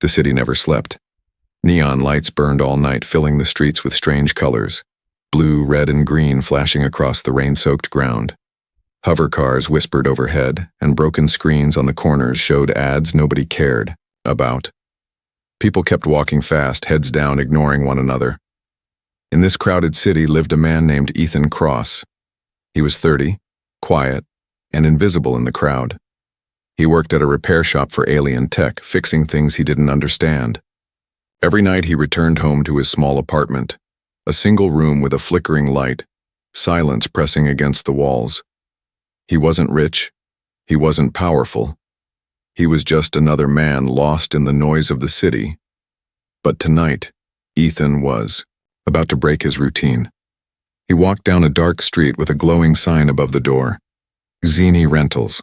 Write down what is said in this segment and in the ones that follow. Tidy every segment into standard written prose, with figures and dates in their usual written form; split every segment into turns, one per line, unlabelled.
The city never slept. Neon lights burned all night, filling the streets with strange colors, blue, red, and green flashing across the rain-soaked ground. Hover cars whispered overhead, and broken screens on the corners showed ads nobody cared about. People kept walking fast, heads down, ignoring one another. In this crowded city lived a man named Ethan Cross. He was 30, quiet, and invisible in the crowd. He worked at a repair shop for alien tech, fixing things he didn't understand. Every night he returned home to his small apartment, a single room with a flickering light, silence pressing against the walls. He wasn't rich. He wasn't powerful. He was just another man lost in the noise of the city. But tonight, Ethan was about to break his routine. He walked down a dark street with a glowing sign above the door. Xeni Rentals.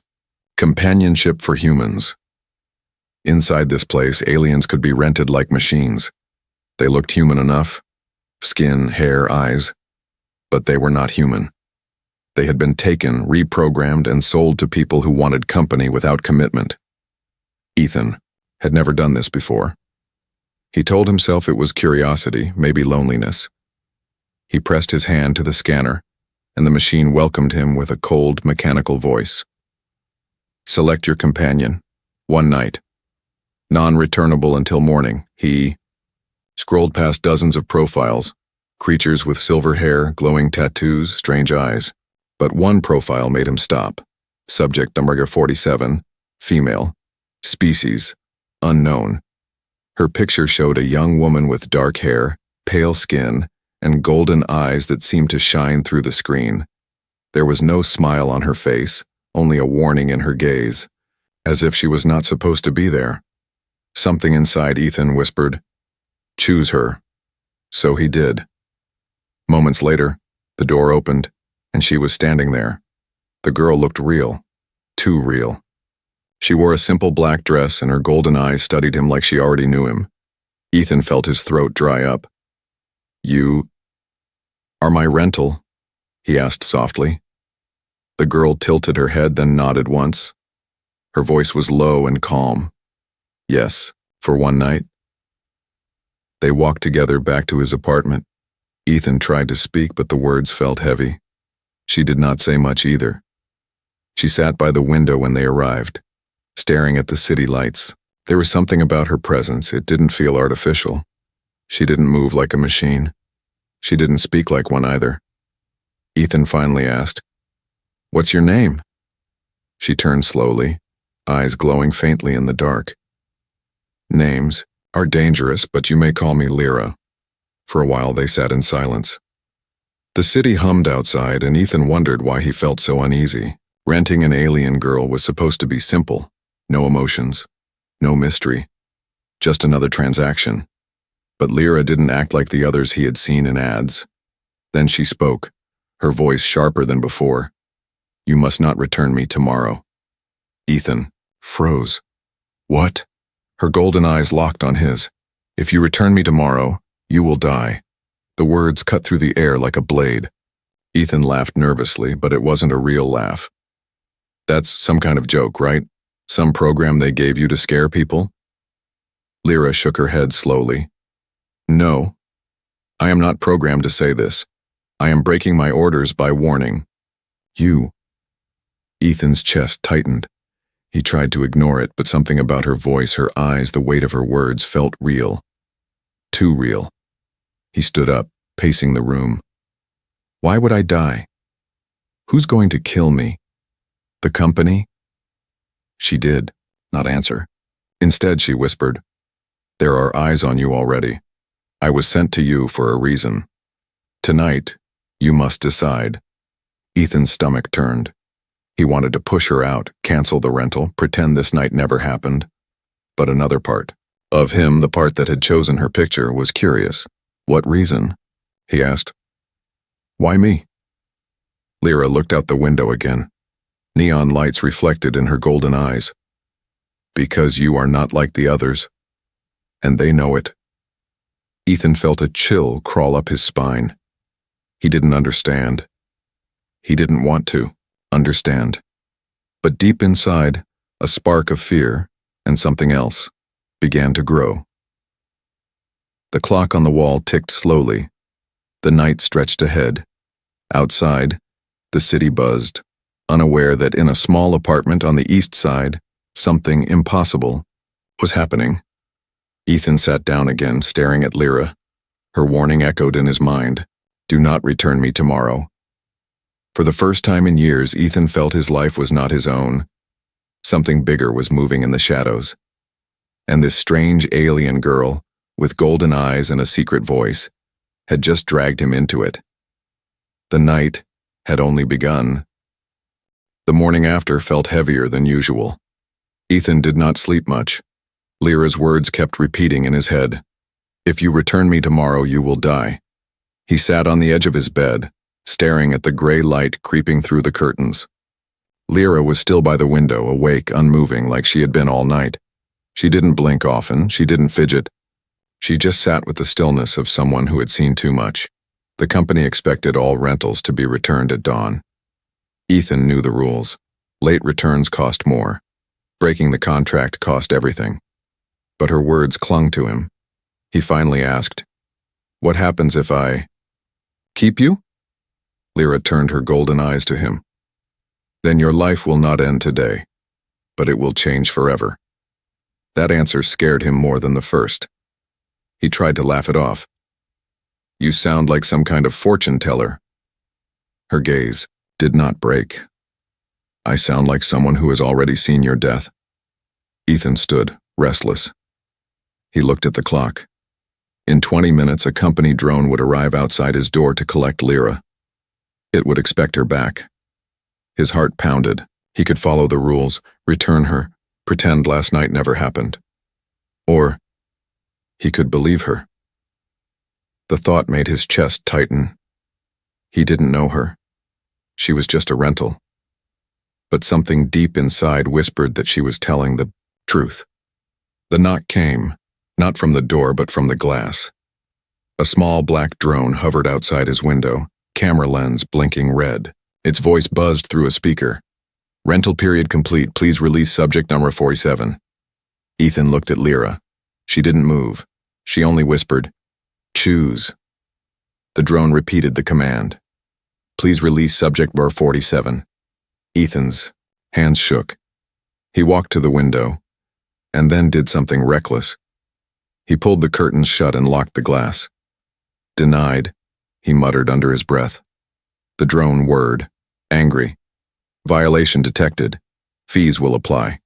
Companionship for humans. Inside this place, aliens could be rented like machines. They looked human enough. Skin, hair, eyes. But they were not human. They had been taken, reprogrammed, and sold to people who wanted company without commitment. Ethan had never done this before. He told himself it was curiosity, maybe loneliness. He pressed his hand to the scanner, and the machine welcomed him with a cold, mechanical voice. Select your companion. 1 night. Non-returnable until morning. He scrolled past dozens of profiles, creatures with silver hair, glowing tattoos, strange eyes. But one profile made him stop. Subject number 47, female, species, unknown. Her picture showed a young woman with dark hair, pale skin, and golden eyes that seemed to shine through the screen. There was no smile on her face, only a warning in her gaze, as if she was not supposed to be there. Something inside Ethan whispered, "Choose her." So he did. Moments later, the door opened, and she was standing there. The girl looked real, too real. She wore a simple black dress, and her golden eyes studied him like she already knew him. Ethan felt his throat dry up. "You are my rental?" he asked softly. The girl tilted her head, then nodded once. Her voice was low and calm. "Yes, for 1 night." They walked together back to his apartment. Ethan tried to speak, but the words felt heavy. She did not say much either. She sat by the window when they arrived, staring at the city lights. There was something about her presence. It didn't feel artificial. She didn't move like a machine. She didn't speak like one either. Ethan finally asked, "What's your name?" She turned slowly, eyes glowing faintly in the dark. "Names are dangerous, but you may call me Lyra." For a while they sat in silence. The city hummed outside, and Ethan wondered why he felt so uneasy. Renting an alien girl was supposed to be simple. No emotions, no mystery, just another transaction. But Lyra didn't act like the others he had seen in ads. Then she spoke, her voice sharper than before. "You must not return me tomorrow." Ethan froze. "What?" Her golden eyes locked on his. "If you return me tomorrow, you will die." The words cut through the air like a blade. Ethan laughed nervously, but it wasn't a real laugh. "That's some kind of joke, right? Some program they gave you to scare people?" Lyra shook her head slowly. "No. I am not programmed to say this. I am breaking my orders by warning. You." Ethan's chest tightened. He tried to ignore it, but something about her voice, her eyes, the weight of her words felt real. Too real. He stood up, pacing the room. "Why would I die? Who's going to kill me? The company?" She did not answer. Instead, she whispered, "There are eyes on you already. I was sent to you for a reason. Tonight, you must decide." Ethan's stomach turned. He wanted to push her out, cancel the rental, pretend this night never happened. But another part of him, the part that had chosen her picture, was curious. "What reason?" he asked. "Why me?" Lyra looked out the window again. Neon lights reflected in her golden eyes. "Because you are not like the others, and they know it." Ethan felt a chill crawl up his spine. He didn't understand. He didn't want to understand. But deep inside, a spark of fear and something else. began to grow. The clock on the wall ticked slowly. The night stretched ahead. Outside, the city buzzed, unaware that in a small apartment on the east side, something impossible was happening. Ethan sat down again, staring at Lyra. Her warning echoed in his mind. Do not return me tomorrow. For the first time in years, Ethan felt his life was not his own. Something bigger was moving in the shadows. And this strange alien girl, with golden eyes and a secret voice, had just dragged him into it. The night had only begun. The morning after felt heavier than usual. Ethan did not sleep much. Lyra's words kept repeating in his head. If you return me tomorrow, you will die. He sat on the edge of his bed, staring at the gray light creeping through the curtains. Lyra was still by the window, awake, unmoving, like she had been all night. She didn't blink often, she didn't fidget. She just sat with the stillness of someone who had seen too much. The company expected all rentals to be returned at dawn. Ethan knew the rules. Late returns cost more. Breaking the contract cost everything. But her words clung to him. He finally asked, "What happens if I keep you?" Lyra turned her golden eyes to him. "Then your life will not end today, but it will change forever." That answer scared him more than the first. He tried to laugh it off. "You sound like some kind of fortune teller." Her gaze did not break. "I sound like someone who has already seen your death." Ethan stood, restless. He looked at the clock. In 20 minutes, a company drone would arrive outside his door to collect Lyra. It would expect her back. His heart pounded. He could follow the rules, return her, pretend last night never happened. Or he could believe her. The thought made his chest tighten. He didn't know her. She was just a rental. But something deep inside whispered that she was telling the truth. The knock came, not from the door but from the glass. A small black drone hovered outside his window, camera lens blinking red. Its voice buzzed through a speaker. "Rental period complete. Please release subject number 47. Ethan looked at Lyra. She didn't move. She only whispered, "Choose." The drone repeated the command. "Please release subject number 47. Ethan's hands shook. He walked to the window, and then did something reckless. He pulled the curtains shut and locked the glass. "Denied," he muttered under his breath. The drone whirred, angry. "Violation detected. Fees will apply."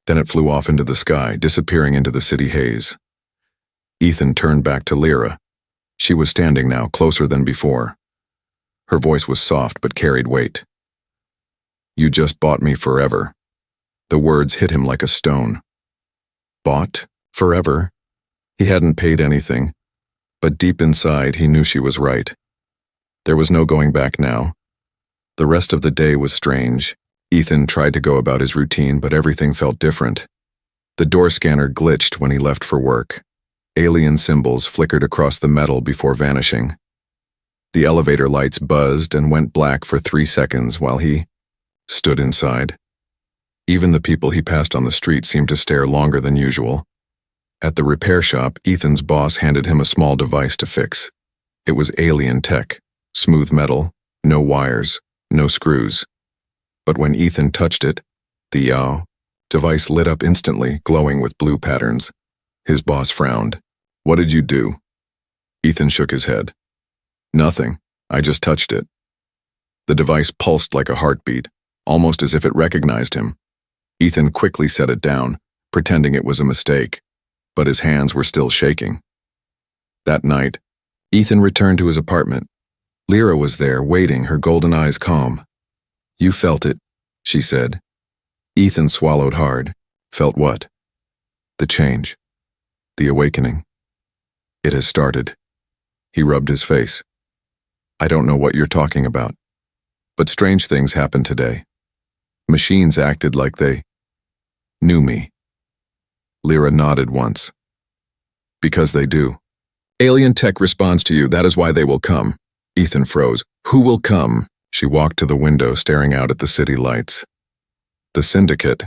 Then it flew off into the sky, disappearing into the city haze. Ethan turned back to Lyra. She was standing now, closer than before. Her voice was soft but carried weight. "You just bought me forever." The words hit him like a stone. Bought? Forever? He hadn't paid anything, but deep inside he knew she was right. There was no going back now. The rest of the day was strange. Ethan tried to go about his routine, but everything felt different. The door scanner glitched when he left for work. Alien symbols flickered across the metal before vanishing. The elevator lights buzzed and went black for 3 seconds while he stood inside. Even the people he passed on the street seemed to stare longer than usual. At the repair shop, Ethan's boss handed him a small device to fix. It was alien tech, smooth metal, no wires, no screws. But when Ethan touched it, the device lit up instantly, glowing with blue patterns. His boss frowned. "What did you do?" Ethan shook his head. "Nothing. I just touched it." The device pulsed like a heartbeat, almost as if it recognized him. Ethan quickly set it down, pretending it was a mistake, but his hands were still shaking. That night, Ethan returned to his apartment. Lyra was there, waiting, her golden eyes calm. "You felt it," she said. Ethan swallowed hard. Felt what? The change. The awakening. It has started. He rubbed his face. "I don't know what you're talking about, but strange things happened today. Machines acted like they knew me." Lyra nodded once. "Because they do. Alien tech responds to you, that is why they will come." Ethan froze. "Who will come?" She walked to the window, staring out at the city lights. "The syndicate.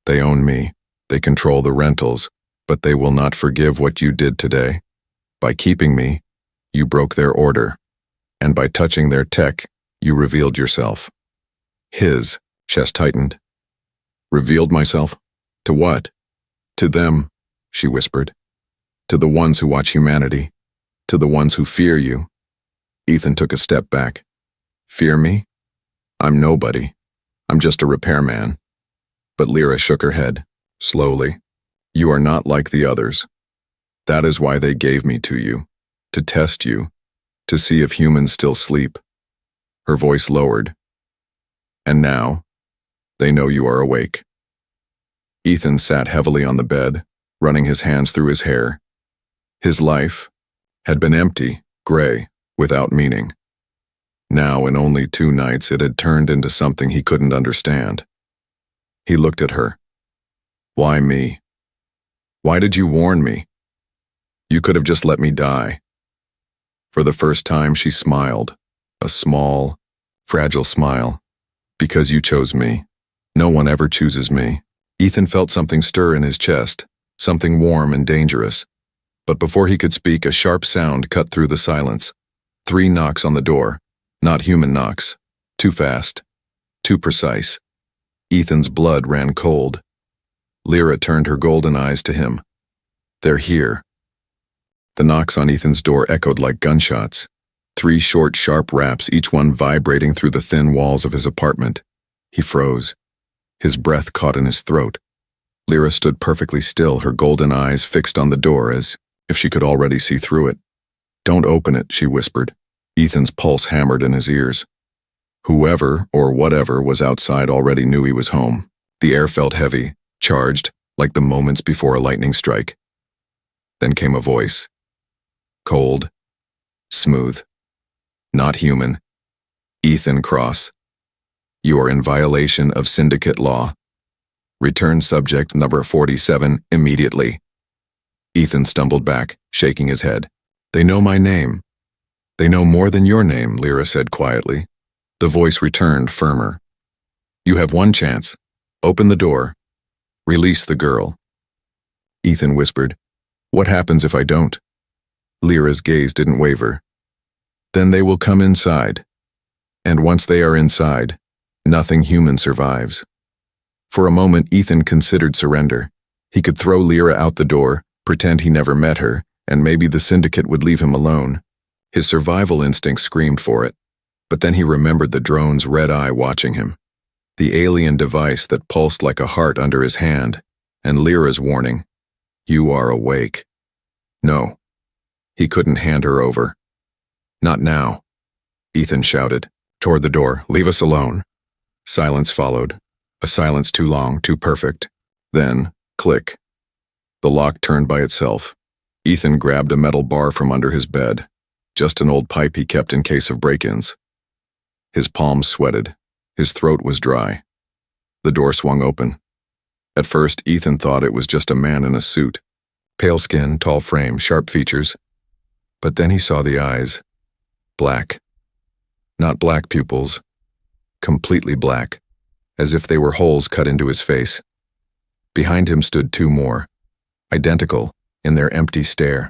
They own me. They control the rentals. But they will not forgive what you did today. By keeping me, you broke their order. And by touching their tech, you revealed yourself. His chest tightened. Revealed myself? To what? To them, she whispered. To the ones who watch humanity. To the ones who fear you. Ethan took a step back. Fear me? I'm nobody. I'm just a repairman. But Lyra shook her head, slowly. You are not like the others. That is why they gave me to you. To test you. To see if humans still sleep. Her voice lowered. And now, they know you are awake. Ethan sat heavily on the bed, running his hands through his hair. His life had been empty, gray, without meaning. Now, in only 2 nights, it had turned into something he couldn't understand. He looked at her. Why me? Why did you warn me? You could have just let me die. For the first time, she smiled, a small, fragile smile. Because you chose me. No one ever chooses me. Ethan felt something stir in his chest, something warm and dangerous. But before he could speak, a sharp sound cut through the silence. 3 knocks on the door. Not human knocks. Too fast. Too precise. Ethan's blood ran cold. Lyra turned her golden eyes to him. They're here. The knocks on Ethan's door echoed like gunshots. 3 short, sharp raps, each one vibrating through the thin walls of his apartment. He froze. His breath caught in his throat. Lyra stood perfectly still, her golden eyes fixed on the door as if she could already see through it. Don't open it, she whispered. Ethan's pulse hammered in his ears. Whoever or whatever was outside already knew he was home. The air felt heavy, charged, like the moments before a lightning strike. Then came a voice. Cold. Smooth. Not human. Ethan Cross. You are in violation of syndicate law. Return subject number 47 immediately. Ethan stumbled back, shaking his head. They know my name. They know more than your name, Lyra said quietly. The voice returned, firmer. You have 1 chance. Open the door. Release the girl. Ethan whispered. What happens if I don't? Lyra's gaze didn't waver. Then they will come inside. And once they are inside, nothing human survives. For a moment, Ethan considered surrender. He could throw Lyra out the door, pretend he never met her, and maybe the syndicate would leave him alone. His survival instinct screamed for it. But then he remembered the drone's red eye watching him. The alien device that pulsed like a heart under his hand, and Lyra's warning. You are awake. No. He couldn't hand her over. Not now. Ethan shouted, toward the door. Leave us alone. Silence followed. A silence too long, too perfect. Then, click. The lock turned by itself. Ethan grabbed a metal bar from under his bed. Just an old pipe he kept in case of break-ins. His palms sweated. His throat was dry. The door swung open. At first, Ethan thought it was just a man in a suit. Pale skin, tall frame, sharp features. But then he saw the eyes. Black. Not black pupils. Completely black, as if they were holes cut into his face. Behind him stood 2 more, identical in their empty stare.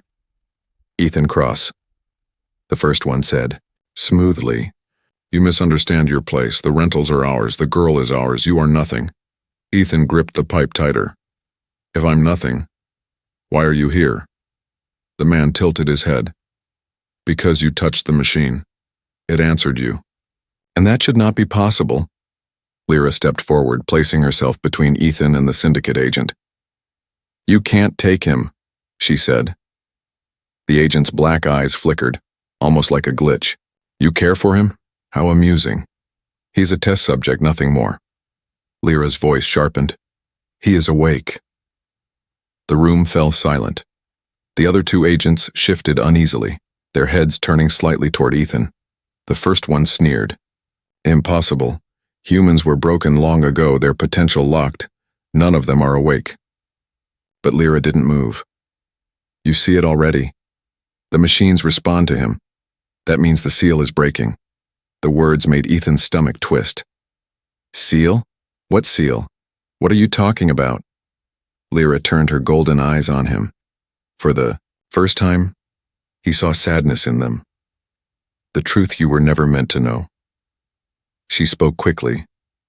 Ethan Cross. The first one said, smoothly, You misunderstand your place. The rentals are ours. The girl is ours. You are nothing. Ethan gripped the pipe tighter. If I'm nothing, why are you here? The man tilted his head. Because you touched the machine. It answered you. And that should not be possible. Lyra stepped forward, placing herself between Ethan and the syndicate agent. You can't take him, she said. The agent's black eyes flickered, almost like a glitch. You care for him? How amusing. He's a test subject, nothing more. Lyra's voice sharpened. He is awake. The room fell silent. The other 2 agents shifted uneasily, their heads turning slightly toward Ethan. The first one sneered. Impossible. Humans were broken long ago, their potential locked. None of them are awake. But Lyra didn't move. You see it already. The machines respond to him. That means the seal is breaking. The words made Ethan's stomach twist. Seal? What seal? What are you talking about? Lyra turned her golden eyes on him. For the first time, he saw sadness in them. The truth you were never meant to know. She spoke quickly,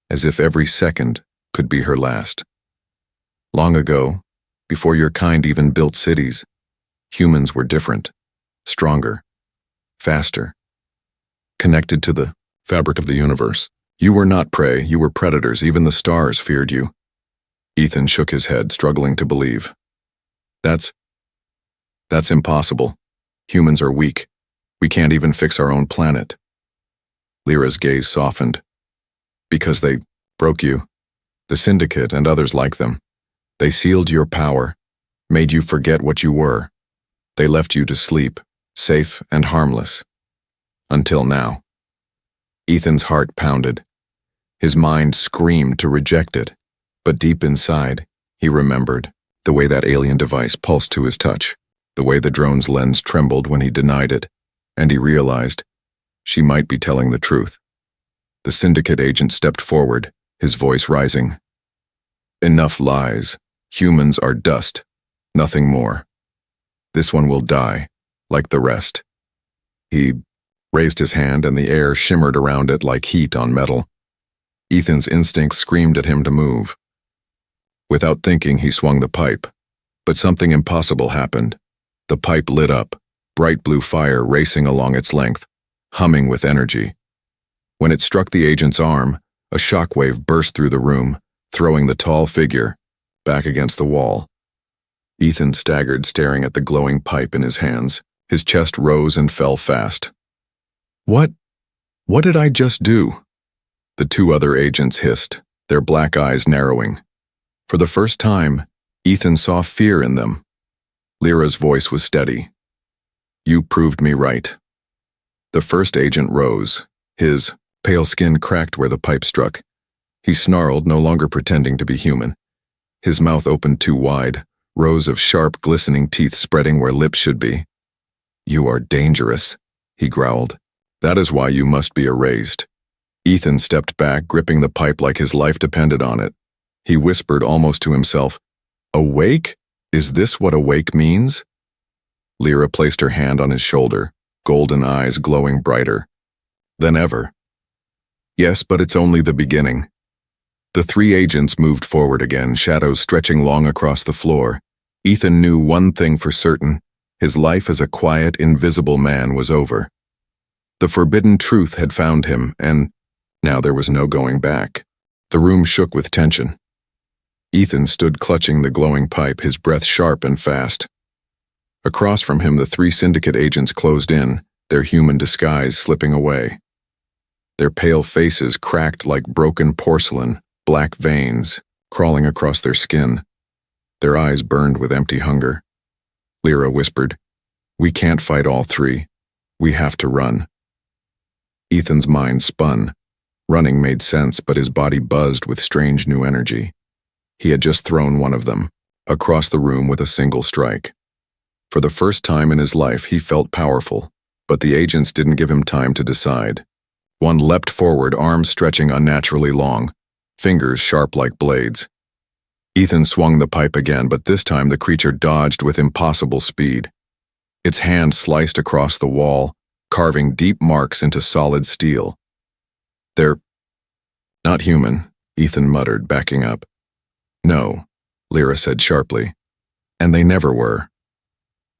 as if every second could be her last. Long ago, before your kind even built cities, humans were different, stronger, faster, connected to the fabric of the universe. You were not prey, you were predators, even the stars feared you. Ethan shook his head, struggling to believe. That's impossible. Humans are weak. We can't even fix our own planet. Lyra's gaze softened. Because they broke you. The Syndicate and others like them. They sealed your power, made you forget what you were. They left you to sleep, safe and harmless. Until now. Ethan's heart pounded. His mind screamed to reject it, but deep inside, he remembered the way that alien device pulsed to his touch, the way the drone's lens trembled when he denied it, and he realized she might be telling the truth. The Syndicate agent stepped forward, his voice rising. Enough lies. Humans are dust, nothing more. This one will die, like the rest. He raised his hand and the air shimmered around it like heat on metal. Ethan's instincts screamed at him to move. Without thinking, he swung the pipe. But something impossible happened. The pipe lit up, bright blue fire racing along its length, humming with energy. When it struck the agent's arm, a shockwave burst through the room, throwing the tall figure back against the wall. Ethan staggered, staring at the glowing pipe in his hands. His chest rose and fell fast. What did I just do? The two other agents hissed, their black eyes narrowing. For the first time, Ethan saw fear in them. Lyra's voice was steady. You proved me right. The first agent rose. His pale skin cracked where the pipe struck. He snarled, no longer pretending to be human. His mouth opened too wide, rows of sharp, glistening teeth spreading where lips should be. You are dangerous, he growled. That is why you must be erased. Ethan stepped back, gripping the pipe like his life depended on it. He whispered almost to himself, Awake? Is this what awake means? Lyra placed her hand on his shoulder, golden eyes glowing brighter than ever. Yes, but it's only the beginning. The three agents moved forward again, shadows stretching long across the floor. Ethan knew one thing for certain. His life as a quiet, invisible man was over. The forbidden truth had found him, and now there was no going back. The room shook with tension. Ethan stood clutching the glowing pipe, his breath sharp and fast. Across from him, the three Syndicate agents closed in, their human disguise slipping away. Their pale faces cracked like broken porcelain, black veins crawling across their skin. Their eyes burned with empty hunger. Lyra whispered, We can't fight all three. We have to run. Ethan's mind spun. Running made sense, but his body buzzed with strange new energy. He had just thrown one of them, across the room with a single strike. For the first time in his life, he felt powerful, but the agents didn't give him time to decide. One leapt forward, arms stretching unnaturally long, fingers sharp like blades. Ethan swung the pipe again, but this time the creature dodged with impossible speed. Its hand sliced across the wall, carving deep marks into solid steel. They're not human, Ethan muttered, backing up. No, Lyra said sharply. And they never were.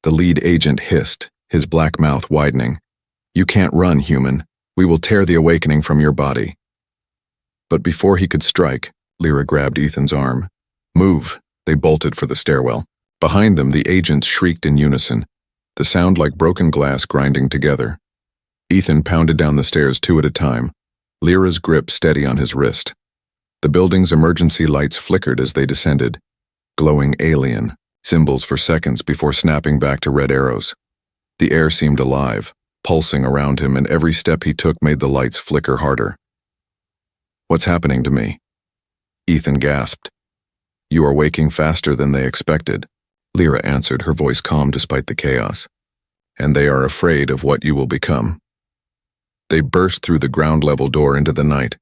The lead agent hissed, his black mouth widening. You can't run, human. We will tear the awakening from your body. But before he could strike, Lyra grabbed Ethan's arm. Move! They bolted for the stairwell. Behind them, the agents shrieked in unison, the sound like broken glass grinding together. Ethan pounded down the stairs 2 at a time, Lyra's grip steady on his wrist. The building's emergency lights flickered as they descended, glowing alien, symbols for seconds before snapping back to red arrows. The air seemed alive, pulsing around him, and every step he took made the lights flicker harder. What's happening to me? Ethan gasped. You are waking faster than they expected, Lyra answered, her voice calm despite the chaos. And they are afraid of what you will become. They burst through the ground-level door into the night.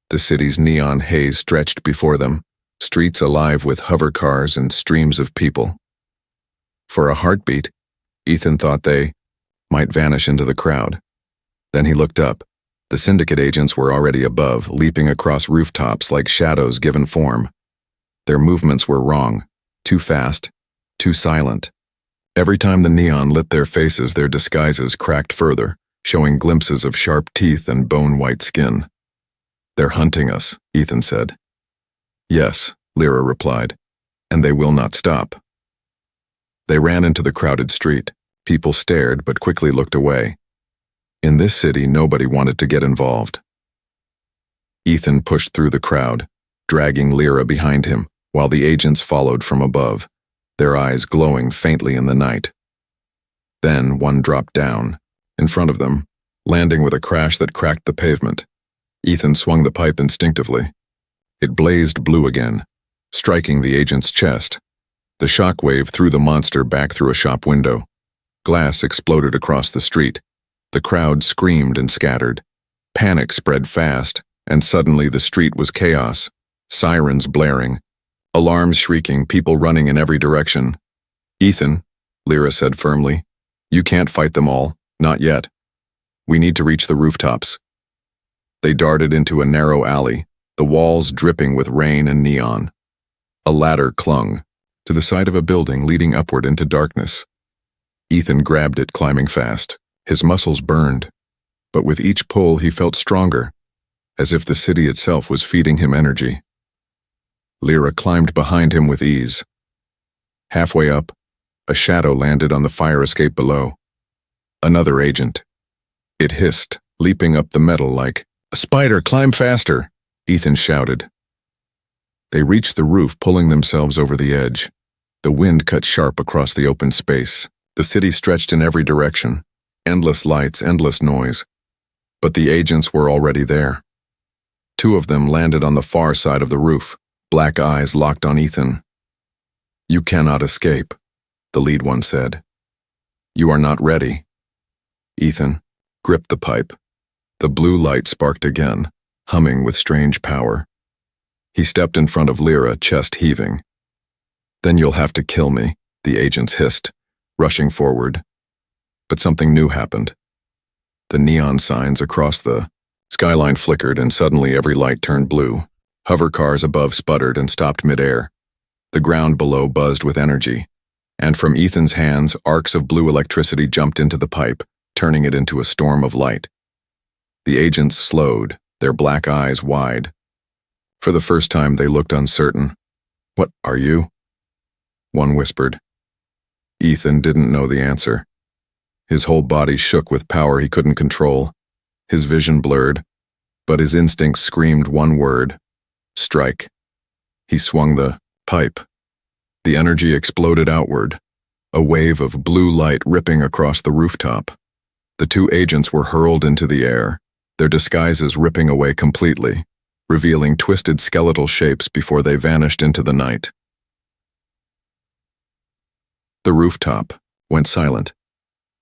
The city's neon haze stretched before them, streets alive with hover cars and streams of people. For a heartbeat, Ethan thought they might vanish into the crowd. Then he looked up. The syndicate agents were already above, leaping across rooftops like shadows given form. Their movements were wrong, too fast, too silent. Every time the neon lit their faces, their disguises cracked further, showing glimpses of sharp teeth and bone-white skin. "They're hunting us," Ethan said. "Yes," Lyra replied, "and they will not stop." They ran into the crowded street. People stared but quickly looked away. In this city, nobody wanted to get involved. Ethan pushed through the crowd, dragging Lyra behind him, while the agents followed from above, their eyes glowing faintly in the night. Then one dropped down, in front of them, landing with a crash that cracked the pavement. Ethan swung the pipe instinctively. It blazed blue again, striking the agent's chest. The shockwave threw the monster back through a shop window. Glass exploded across the street. The crowd screamed and scattered. Panic spread fast, and suddenly the street was chaos. Sirens blaring, alarms shrieking, people running in every direction. "Ethan," Lyra said firmly, "you can't fight them all, not yet. We need to reach the rooftops." They darted into a narrow alley, the walls dripping with rain and neon. A ladder clung to the side of a building leading upward into darkness. Ethan grabbed it, climbing fast. His muscles burned, but with each pull he felt stronger, as if the city itself was feeding him energy. Lyra climbed behind him with ease. Halfway up, a shadow landed on the fire escape below. Another agent. It hissed, leaping up the metal like, "A spider, climb faster!" Ethan shouted. They reached the roof, pulling themselves over the edge. The wind cut sharp across the open space. The city stretched in every direction. Endless lights, endless noise. But the agents were already there. Two of them landed on the far side of the roof, black eyes locked on Ethan. "You cannot escape," the lead one said. "You are not ready." Ethan gripped the pipe. The blue light sparked again, humming with strange power. He stepped in front of Lyra, chest heaving. "Then you'll have to kill me," the agents hissed, rushing forward. But something new happened. The neon signs across the skyline flickered, and suddenly every light turned blue. Hover cars above sputtered and stopped midair. The ground below buzzed with energy, and from Ethan's hands, arcs of blue electricity jumped into the pipe, turning it into a storm of light. The agents slowed, their black eyes wide. For the first time, they looked uncertain. "What are you?" one whispered. Ethan didn't know the answer. His whole body shook with power he couldn't control. His vision blurred, but his instincts screamed one word: strike. He swung the pipe. The energy exploded outward, a wave of blue light ripping across the rooftop. The two agents were hurled into the air, their disguises ripping away completely, revealing twisted skeletal shapes before they vanished into the night. The rooftop went silent.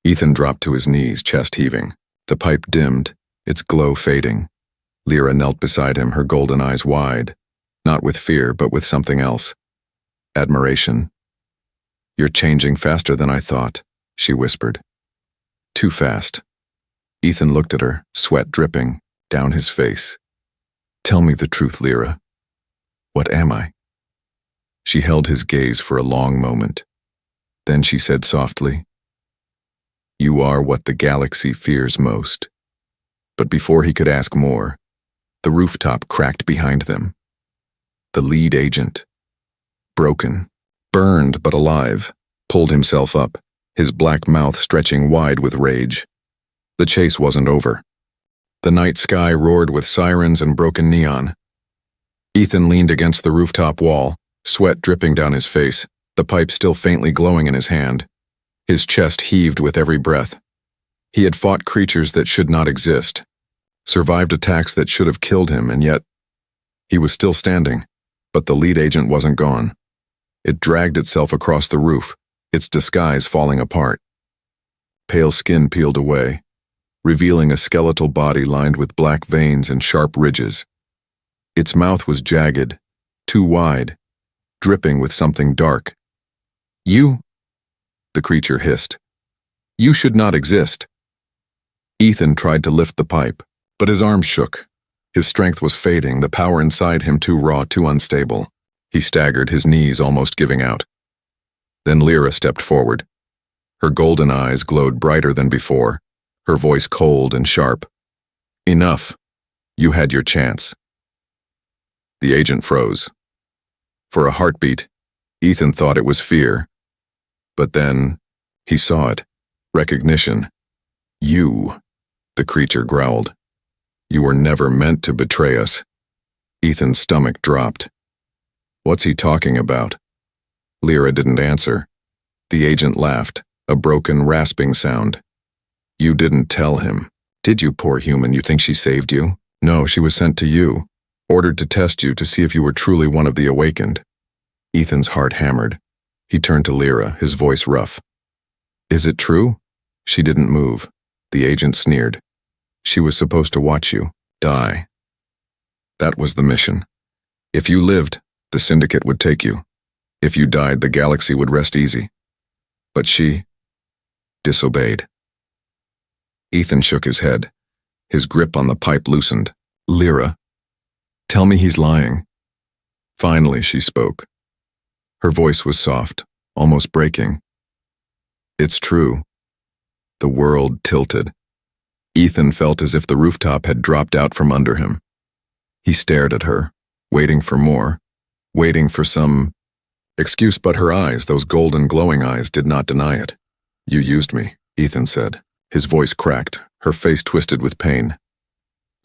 Ethan dropped to his knees, chest heaving. The pipe dimmed, its glow fading. Lyra knelt beside him, her golden eyes wide, not with fear, but with something else. Admiration. "You're changing faster than I thought," she whispered. "Too fast." Ethan looked at her, sweat dripping down his face. "Tell me the truth, Lyra. What am I?" She held his gaze for a long moment. Then she said softly, "You are what the galaxy fears most." But before he could ask more, the rooftop cracked behind them. The lead agent, broken, burned but alive, pulled himself up, his black mouth stretching wide with rage. The chase wasn't over. The night sky roared with sirens and broken neon. Ethan leaned against the rooftop wall, sweat dripping down his face, the pipe still faintly glowing in his hand. His chest heaved with every breath. He had fought creatures that should not exist, survived attacks that should have killed him, and yet he was still standing. But the lead agent wasn't gone. It dragged itself across the roof, its disguise falling apart. Pale skin peeled away, revealing a skeletal body lined with black veins and sharp ridges. Its mouth was jagged, too wide, dripping with something dark. "You," the creature hissed. "You should not exist." Ethan tried to lift the pipe, but his arms shook. His strength was fading, the power inside him too raw, too unstable. He staggered, his knees almost giving out. Then Lyra stepped forward. Her golden eyes glowed brighter than before, her voice cold and sharp. "Enough. You had your chance." The agent froze. For a heartbeat, Ethan thought it was fear. But then, he saw it. Recognition. "You," the creature growled. "You were never meant to betray us." Ethan's stomach dropped. What's he talking about? Lyra didn't answer. The agent laughed, a broken, rasping sound. "You didn't tell him. Did you, poor human? You think she saved you? No, she was sent to you, ordered to test you to see if you were truly one of the awakened." Ethan's heart hammered. He turned to Lyra, his voice rough. "Is it true?" She didn't move. The agent sneered. "She was supposed to watch you die. That was the mission. If you lived, the syndicate would take you. If you died, the galaxy would rest easy. But she disobeyed." Ethan shook his head. His grip on the pipe loosened. "Lyra, tell me he's lying." Finally, she spoke. Her voice was soft, almost breaking. "It's true." The world tilted. Ethan felt as if the rooftop had dropped out from under him. He stared at her, waiting for more, waiting for some excuse, but her eyes, those golden glowing eyes, did not deny it. "You used me," Ethan said. His voice cracked, her face twisted with pain.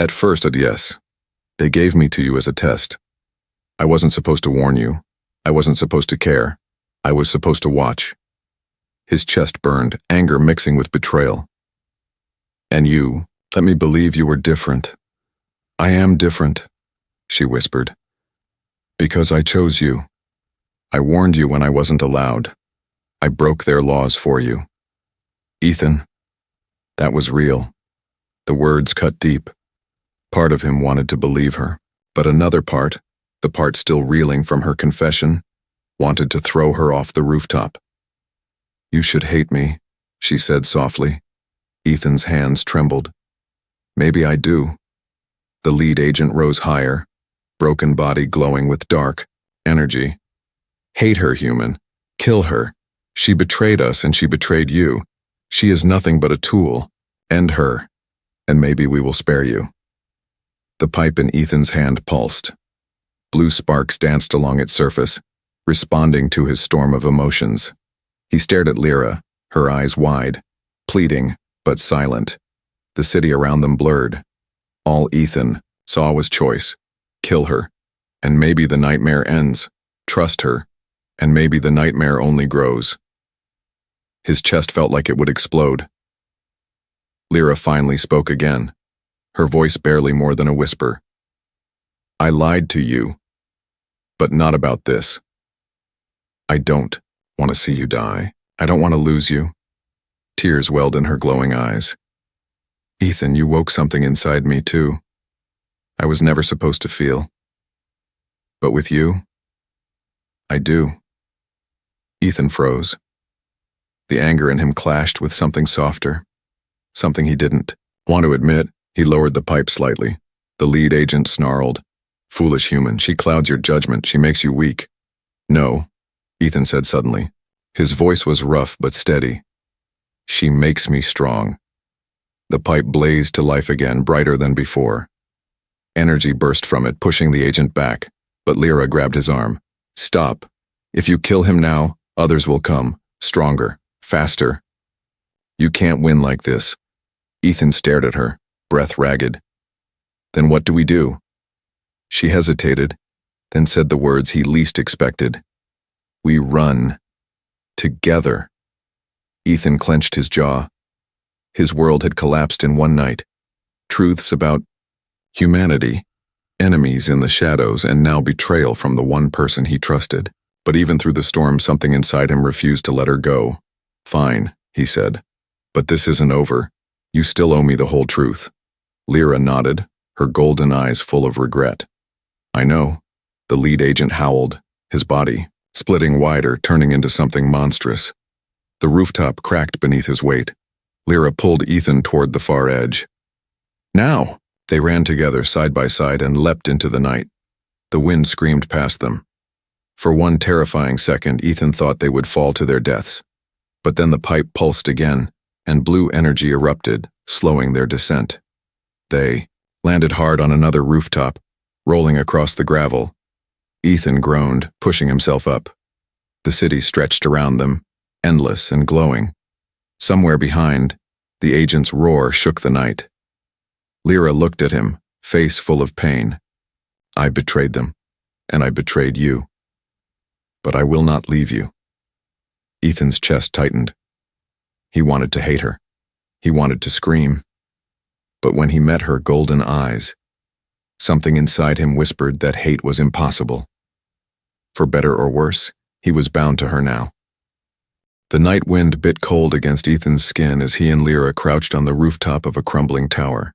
"At first, yes. They gave me to you as a test. I wasn't supposed to warn you. I wasn't supposed to care. I was supposed to watch." His chest burned, anger mixing with betrayal. "And you, let me believe you were different." "I am different," she whispered. "Because I chose you. I warned you when I wasn't allowed. I broke their laws for you." Ethan, that was real. The words cut deep. Part of him wanted to believe her, but another part, the part still reeling from her confession, wanted to throw her off the rooftop. "You should hate me," she said softly. Ethan's hands trembled. "Maybe I do." The lead agent rose higher, broken body glowing with dark energy. "Hate her, human. Kill her. She betrayed us and she betrayed you. She is nothing but a tool. End her, and maybe we will spare you." The pipe in Ethan's hand pulsed. Blue sparks danced along its surface, responding to his storm of emotions. He stared at Lyra, her eyes wide, pleading, but silent. The city around them blurred. All Ethan saw was choice. Kill her, and maybe the nightmare ends. Trust her, and maybe the nightmare only grows. His chest felt like it would explode. Lyra finally spoke again, her voice barely more than a whisper. "I lied to you, but not about this. I don't want to see you die. I don't want to lose you." Tears welled in her glowing eyes. "Ethan, you woke something inside me too. I was never supposed to feel. But with you, I do." Ethan froze. The anger in him clashed with something softer, something he didn't want to admit. He lowered the pipe slightly. The lead agent snarled. "Foolish human, she clouds your judgment, she makes you weak." "No," Ethan said suddenly. His voice was rough but steady. "She makes me strong." The pipe blazed to life again, brighter than before. Energy burst from it, pushing the agent back, but Lyra grabbed his arm. "Stop. If you kill him now, others will come, stronger, faster. You can't win like this." Ethan stared at her, breath ragged. "Then what do we do?" She hesitated, then said the words he least expected. "We run. Together." Ethan clenched his jaw. His world had collapsed in one night. Truths about humanity, enemies in the shadows, and now betrayal from the one person he trusted. But even through the storm, something inside him refused to let her go. "Fine," he said. "But this isn't over. You still owe me the whole truth." Lyra nodded, her golden eyes full of regret. "I know. The lead agent howled, his body splitting wider, turning into something monstrous. The rooftop cracked beneath his weight. Lyra pulled Ethan toward the far edge. Now! They ran together side by side and leapt into the night. The wind screamed past them. For one terrifying second, Ethan thought they would fall to their deaths. But then the pipe pulsed again, and blue energy erupted, slowing their descent. They landed hard on another rooftop, rolling across the gravel. Ethan groaned, pushing himself up. The city stretched around them, endless and glowing. Somewhere behind, the agent's roar shook the night. Lyra looked at him, face full of pain. I betrayed them, and I betrayed you. But I will not leave you. Ethan's chest tightened. He wanted to hate her. He wanted to scream. But when he met her golden eyes, something inside him whispered that hate was impossible. For better or worse, he was bound to her now. The night wind bit cold against Ethan's skin as he and Lyra crouched on the rooftop of a crumbling tower.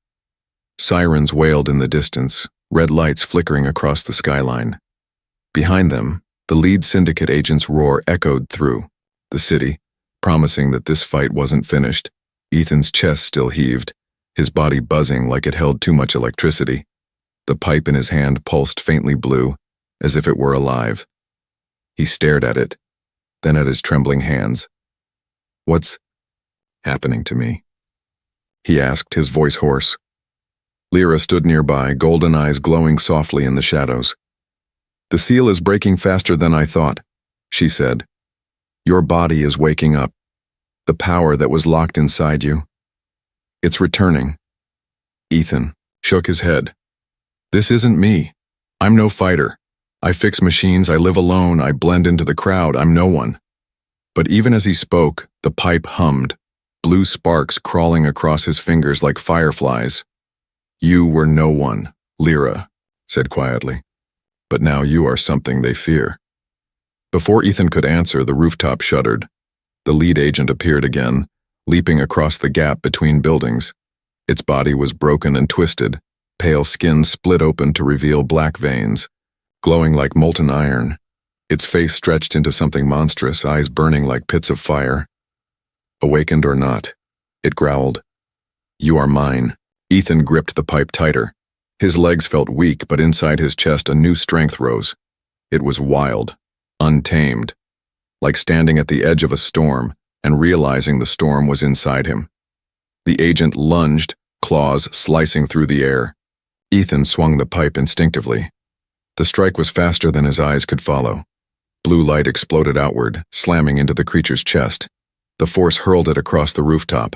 Sirens wailed in the distance, red lights flickering across the skyline. Behind them, the lead syndicate agent's roar echoed through the city, promising that this fight wasn't finished. Ethan's chest still heaved, his body buzzing like it held too much electricity. The pipe in his hand pulsed faintly blue, as if it were alive. He stared at it, then at his trembling hands. What's happening to me? He asked, his voice hoarse. Lyra stood nearby, golden eyes glowing softly in the shadows. The seal is breaking faster than I thought, she said. Your body is waking up. The power that was locked inside you. It's returning. Ethan shook his head. This isn't me. I'm no fighter. I fix machines, I live alone, I blend into the crowd, I'm no one. But even as he spoke, the pipe hummed, blue sparks crawling across his fingers like fireflies. You were no one, Lyra said quietly. But now you are something they fear. Before Ethan could answer, the rooftop shuddered. The lead agent appeared again, leaping across the gap between buildings. Its body was broken and twisted, pale skin split open to reveal black veins, glowing like molten iron. Its face stretched into something monstrous, eyes burning like pits of fire. Awakened or not, it growled. You are mine. Ethan gripped the pipe tighter. His legs felt weak, but inside his chest a new strength rose. It was wild, untamed, like standing at the edge of a storm and realizing the storm was inside him. The agent lunged, claws slicing through the air. Ethan swung the pipe instinctively. The strike was faster than his eyes could follow. Blue light exploded outward, slamming into the creature's chest. The force hurled it across the rooftop.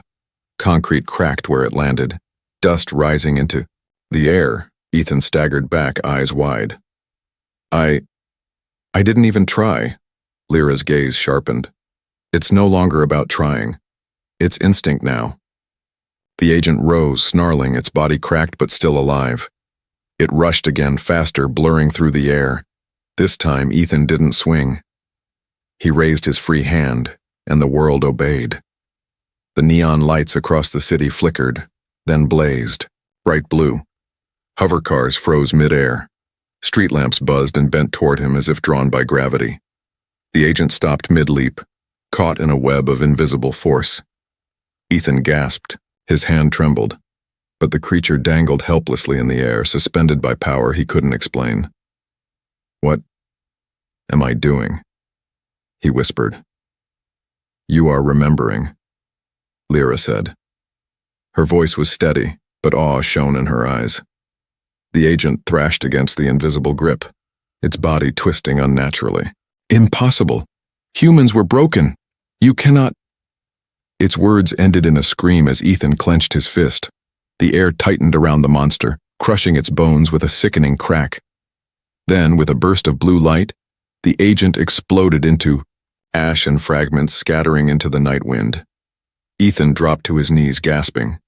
Concrete cracked where it landed, dust rising into the air. Ethan staggered back, eyes wide. I didn't even try. Lyra's gaze sharpened. It's no longer about trying. It's instinct now. The agent rose, snarling, its body cracked but still alive. It rushed again, faster, blurring through the air. This time, Ethan didn't swing. He raised his free hand, and the world obeyed. The neon lights across the city flickered, then blazed, bright blue. Hover cars froze midair. Street lamps buzzed and bent toward him as if drawn by gravity. The agent stopped mid-leap, caught in a web of invisible force. Ethan gasped, his hand trembled, but the creature dangled helplessly in the air, suspended by power he couldn't explain. What am I doing? He whispered. You are remembering, Lyra said. Her voice was steady, but awe shone in her eyes. The agent thrashed against the invisible grip, its body twisting unnaturally. Impossible! Humans were broken! You cannot— Its words ended in a scream as Ethan clenched his fist. The air tightened around the monster, crushing its bones with a sickening crack. Then, with a burst of blue light, the agent exploded into ash and fragments scattering into the night wind. Ethan dropped to his knees, gasping.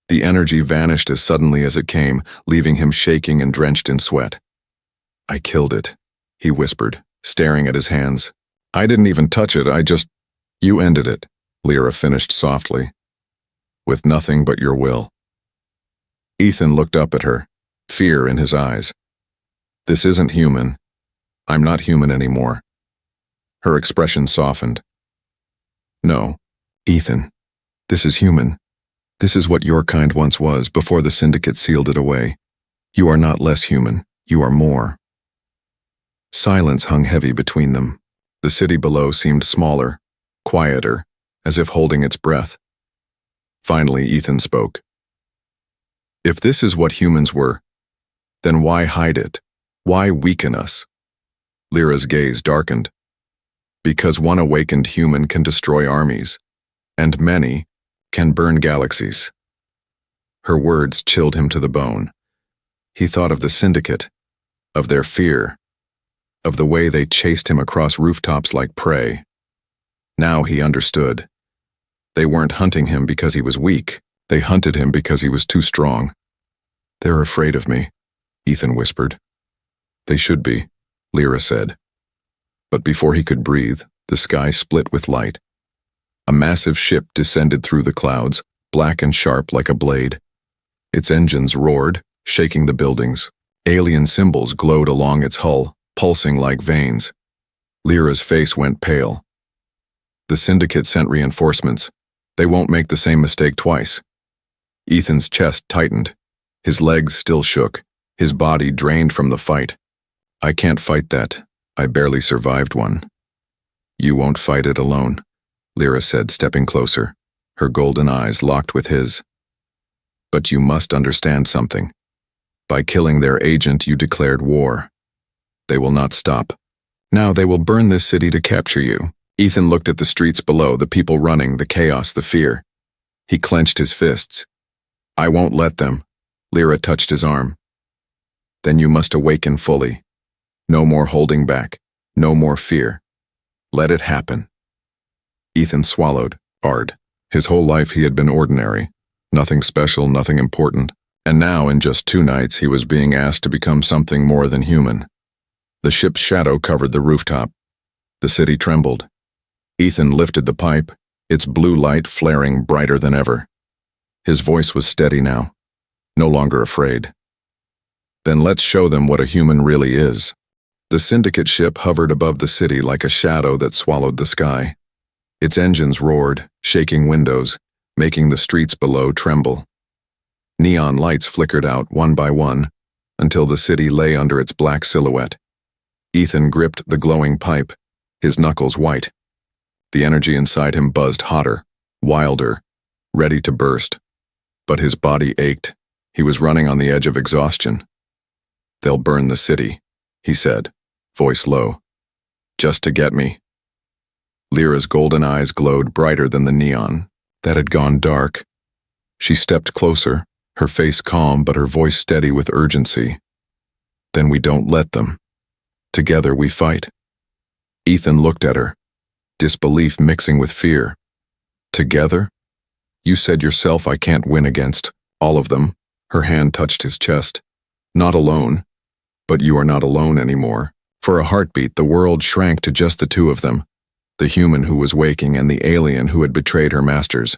The energy vanished as suddenly as it came, leaving him shaking and drenched in sweat. I killed it, he whispered, staring at his hands. I didn't even touch it, You ended it, Lyra finished softly. With nothing but your will. Ethan looked up at her, fear in his eyes. This isn't human. I'm not human anymore. Her expression softened. No, Ethan, this is human. This is what your kind once was before the syndicate sealed it away. You are not less human, you are more. Silence hung heavy between them. The city below seemed smaller, quieter, as if holding its breath. Finally, Ethan spoke. If this is what humans were, then why hide it? Why weaken us? Lyra's gaze darkened. Because one awakened human can destroy armies, and many can burn galaxies. Her words chilled him to the bone. He thought of the syndicate, of their fear, of the way they chased him across rooftops like prey. Now he understood. They weren't hunting him because he was weak. They hunted him because he was too strong. They're afraid of me, Ethan whispered. They should be, Lyra said. But before he could breathe, the sky split with light. A massive ship descended through the clouds, black and sharp like a blade. Its engines roared, shaking the buildings. Alien symbols glowed along its hull, pulsing like veins. Lyra's face went pale. The syndicate sent reinforcements. They won't make the same mistake twice. Ethan's chest tightened. His legs still shook, his body drained from the fight. I can't fight that. I barely survived one. You won't fight it alone, Lyra said, stepping closer, her golden eyes locked with his. But you must understand something. By killing their agent, you declared war. They will not stop. Now they will burn this city to capture you. Ethan looked at the streets below, the people running, the chaos, the fear. He clenched his fists. I won't let them. Lyra touched his arm. Then you must awaken fully. No more holding back. No more fear. Let it happen. Ethan swallowed, hard. His whole life he had been ordinary. Nothing special, nothing important. And now, in just 2 nights, he was being asked to become something more than human. The ship's shadow covered the rooftop. The city trembled. Ethan lifted the pipe, its blue light flaring brighter than ever. His voice was steady now, no longer afraid. Then let's show them what a human really is. The syndicate ship hovered above the city like a shadow that swallowed the sky. Its engines roared, shaking windows, making the streets below tremble. Neon lights flickered out one by one, until the city lay under its black silhouette. Ethan gripped the glowing pipe, his knuckles white. The energy inside him buzzed hotter, wilder, ready to burst. But his body ached. He was running on the edge of exhaustion. They'll burn the city, he said, voice low. Just to get me. Lyra's golden eyes glowed brighter than the neon that had gone dark. She stepped closer, her face calm but her voice steady with urgency. Then we don't let them. Together we fight. Ethan looked at her, disbelief mixing with fear. Together? You said yourself I can't win against all of them. Her hand touched his chest. Not alone. But you are not alone anymore. For a heartbeat, the world shrank to just the 2 of them, the human who was waking and the alien who had betrayed her masters.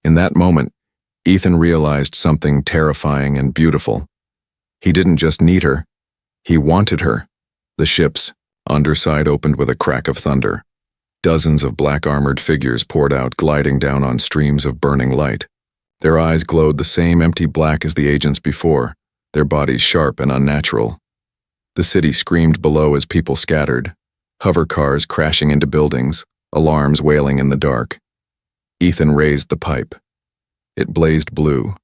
In that moment, Ethan realized something terrifying and beautiful. He didn't just need her. He wanted her. The ship's underside opened with a crack of thunder. Dozens of black-armored figures poured out, gliding down on streams of burning light. Their eyes glowed the same empty black as the agents before, their bodies sharp and unnatural. The city screamed below as people scattered, hover cars crashing into buildings, alarms wailing in the dark. Ethan raised the pipe. It blazed blue,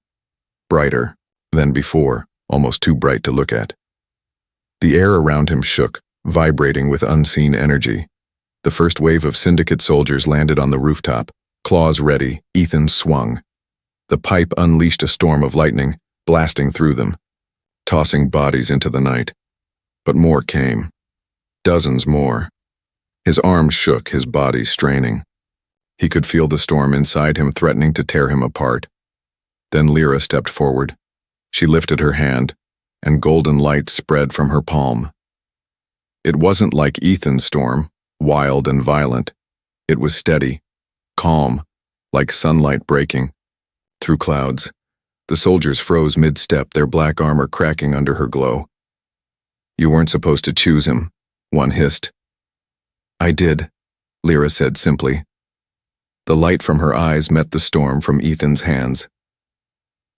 brighter than before, almost too bright to look at. The air around him shook, vibrating with unseen energy. The first wave of syndicate soldiers landed on the rooftop, claws ready. Ethan swung. The pipe unleashed a storm of lightning, blasting through them, tossing bodies into the night. But more came. Dozens more. His arms shook, his body straining. He could feel the storm inside him threatening to tear him apart. Then Lyra stepped forward. She lifted her hand, and golden light spread from her palm. It wasn't like Ethan's storm, wild and violent. It was steady, calm, like sunlight breaking through clouds. The soldiers froze mid-step, their black armor cracking under her glow. You weren't supposed to choose him, one hissed. I did, Lyra said simply. The light from her eyes met the storm from Ethan's hands.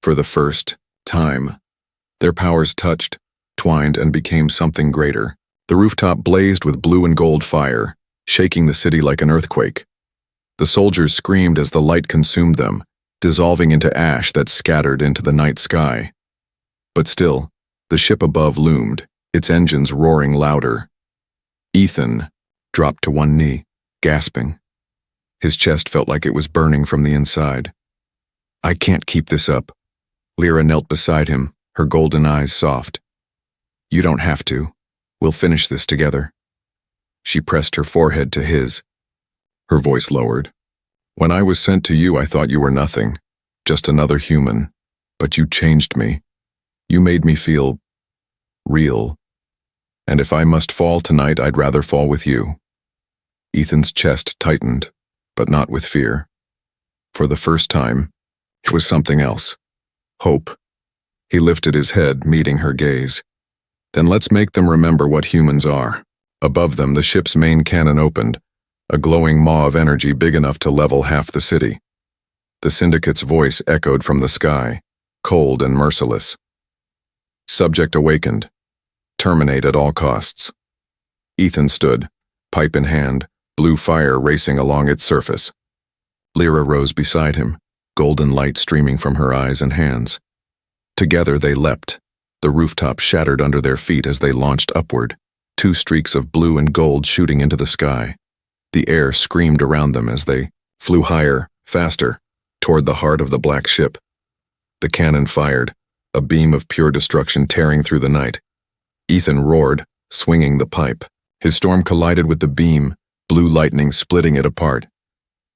For the first time, their powers touched, twined, and became something greater. The rooftop blazed with blue and gold fire, shaking the city like an earthquake. The soldiers screamed as the light consumed them, dissolving into ash that scattered into the night sky. But still, the ship above loomed, its engines roaring louder. Ethan dropped to one knee, gasping. His chest felt like it was burning from the inside. I can't keep this up. Lyra knelt beside him, her golden eyes soft. You don't have to. We'll finish this together. She pressed her forehead to his. Her voice lowered. When I was sent to you, I thought you were nothing, just another human. But you changed me. You made me feel real. And if I must fall tonight, I'd rather fall with you. Ethan's chest tightened, but not with fear. For the first time, it was something else. Hope. He lifted his head, meeting her gaze. Then let's make them remember what humans are. Above them, the ship's main cannon opened, a glowing maw of energy big enough to level half the city. The syndicate's voice echoed from the sky, cold and merciless. Subject awakened. Terminate at all costs. Ethan stood, pipe in hand, blue fire racing along its surface. Lyra rose beside him, golden light streaming from her eyes and hands. Together they leapt. The rooftop shattered under their feet as they launched upward, two streaks of blue and gold shooting into the sky. The air screamed around them as they flew higher, faster, toward the heart of the black ship. The cannon fired, a beam of pure destruction tearing through the night. Ethan roared, swinging the pipe. His storm collided with the beam, blue lightning splitting it apart.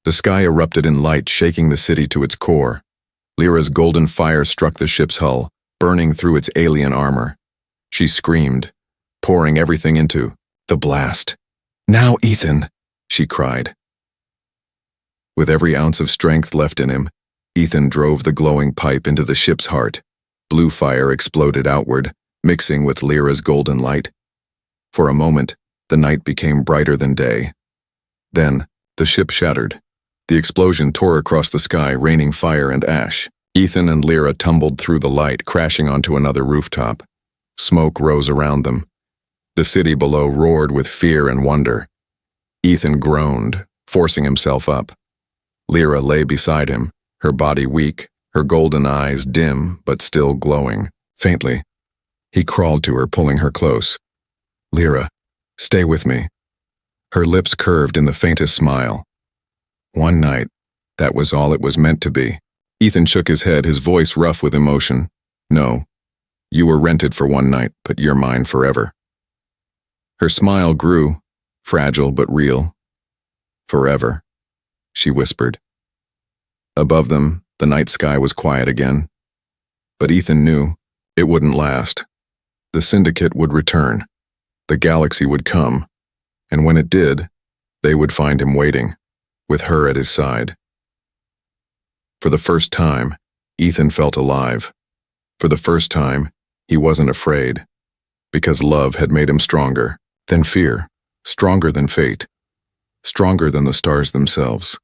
The sky erupted in light, shaking the city to its core. Lyra's golden fire struck the ship's hull, burning through its alien armor. She screamed, pouring everything into the blast. Now, Ethan, she cried. With every ounce of strength left in him, Ethan drove the glowing pipe into the ship's heart. Blue fire exploded outward, mixing with Lyra's golden light. For a moment, the night became brighter than day. Then, the ship shattered. The explosion tore across the sky, raining fire and ash. Ethan and Lyra tumbled through the light, crashing onto another rooftop. Smoke rose around them. The city below roared with fear and wonder. Ethan groaned, forcing himself up. Lyra lay beside him, her body weak, her golden eyes dim but still glowing, faintly. He crawled to her, pulling her close. Lyra, stay with me. Her lips curved in the faintest smile. One night, that was all it was meant to be. Ethan shook his head, his voice rough with emotion. No, you were rented for one night, but you're mine forever. Her smile grew, fragile but real. Forever, she whispered. Above them, the night sky was quiet again. But Ethan knew it wouldn't last. The syndicate would return. The galaxy would come. And when it did, they would find him waiting, with her at his side. For the first time, Ethan felt alive. For the first time, he wasn't afraid, because love had made him stronger than fear, stronger than fate, stronger than the stars themselves.